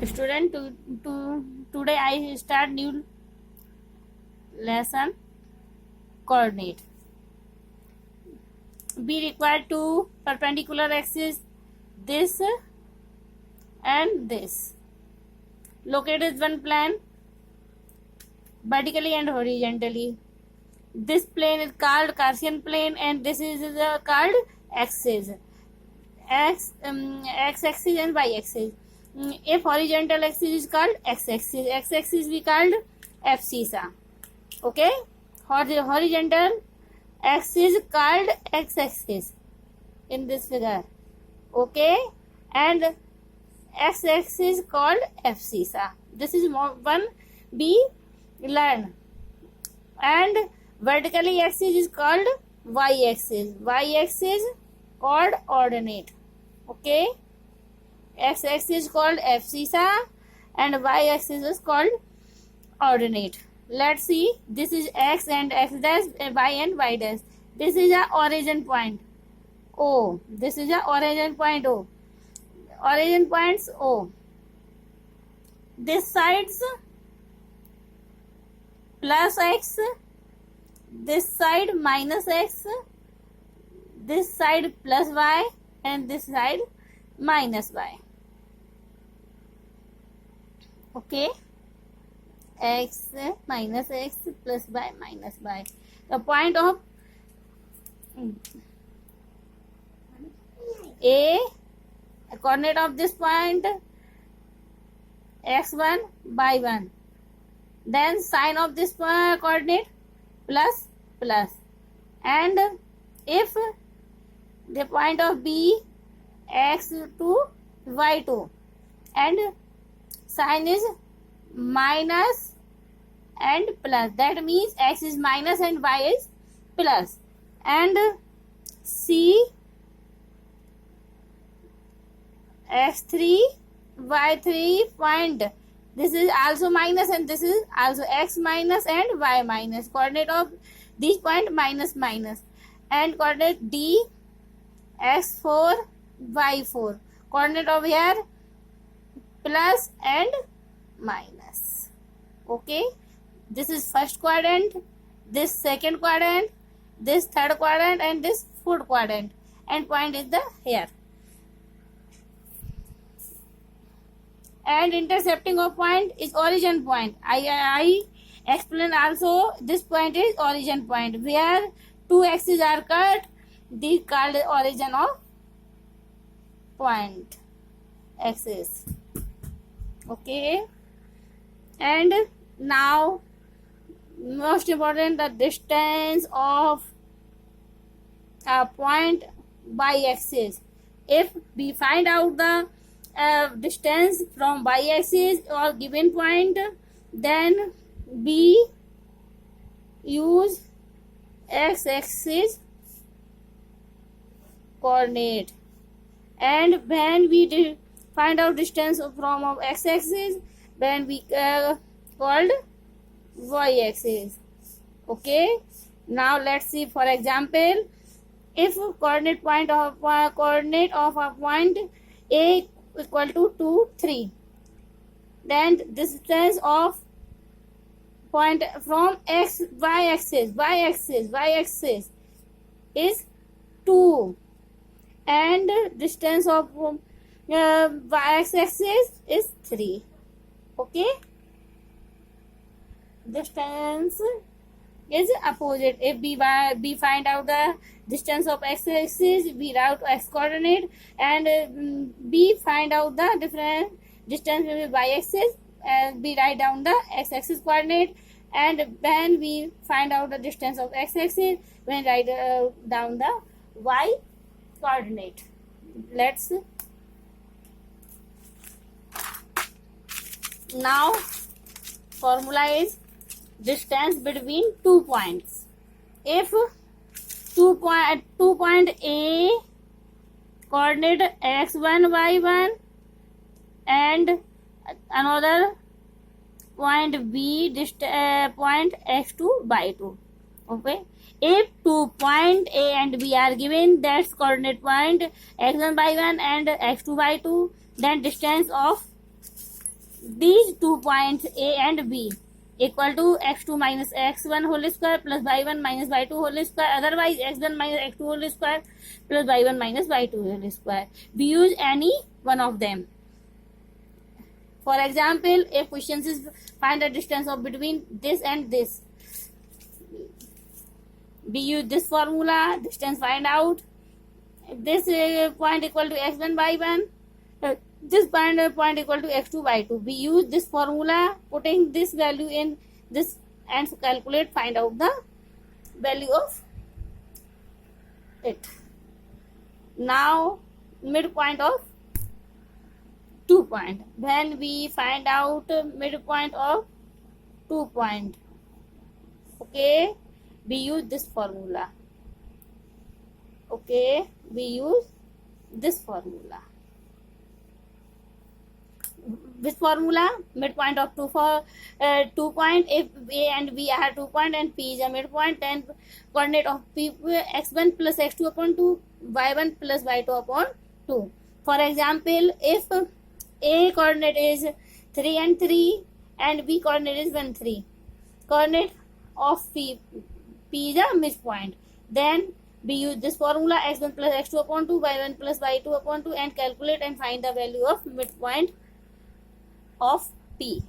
Student, today I start new lesson coordinate. Be required to perpendicular axis this and this. Located one plane vertically and horizontally. This plane is called Cartesian plane and this is called axis. X axis and y axis. If horizontal axis is called x axis we called abscissa. Okay, horizontal axis called x axis in this figure. Okay, and x axis called abscissa. This is one be learned. And vertically axis is called y axis. Y axis called ordinate. Okay, x axis called abscissa and y axis is called ordinate. Let's see, this is x and x dash, y and y dash. This is a origin point O. This is a origin point O. Origin points O. This side's plus x, this side minus x, this side plus y and this side minus y. Okay, x minus x plus y minus y. The point of A, coordinate of this point x1 y1. Then sign of this coordinate plus plus. And if the point of B x2 y2 and sign is minus and plus, that means x is minus and y is plus. And C x3 y3 point, this is also minus and this is also x minus and y minus. Coordinate of this point minus minus. And coordinate D x4 y4. Coordinate over here plus and minus. Okay, this is first quadrant, this second quadrant, this third quadrant and this fourth quadrant, and point is the here. And intercepting of point is origin point. I explain also this point is origin point. Where two axes are cut, this called origin of point axis. Okay, and now most important, the distance of a point by axis. If we find out the distance from y axis or given point, then we use x axis coordinate. And when we find out distance from x axis, then we called y axis. Okay, now let's see, for example, if coordinate of a point A equal to 2 3, then distance of point from y axis is 2 and distance of y axis is 3. Okay, distance is opposite. If we find out the distance of x axis, we write x coordinate, and we find out the different distance with y axis, and we write down the x axis coordinate. And when we find out the distance of x axis, we write down the y coordinate. Let's now formula is distance between 2 points. If 2 point A coordinate x1 y1 and another point B point x2 y2. Okay, if 2 point A and B are given, that's coordinate point x1 y1 and x2 y2, then distance of these 2 points A and B equal to x2 minus x1 whole square plus y1 minus y2 whole square, otherwise x1 minus x2 whole square plus y1 minus y2 whole square. We use any one of them. For example, if question is find the distance of between this and this, we use this formula, distance find out. This point equal to x1 y1, this point equal to x2 y2. We use this formula, putting this value in this and calculate, find out the value of it. Now midpoint of 2 point. When we find out midpoint of 2 point, okay, we use this formula. Okay, we use this formula. This formula, midpoint of 2 point. If A and B are 2 point and P is a midpoint, then coordinate of P x1 plus x2 upon 2, y1 plus y2 upon 2. For example, if A coordinate is 3 and 3 and B coordinate is 1 3, coordinate of P is a midpoint, then we use this formula, x1 plus x2 upon 2, y1 plus y2 upon 2, and calculate and find the value of midpoint of P.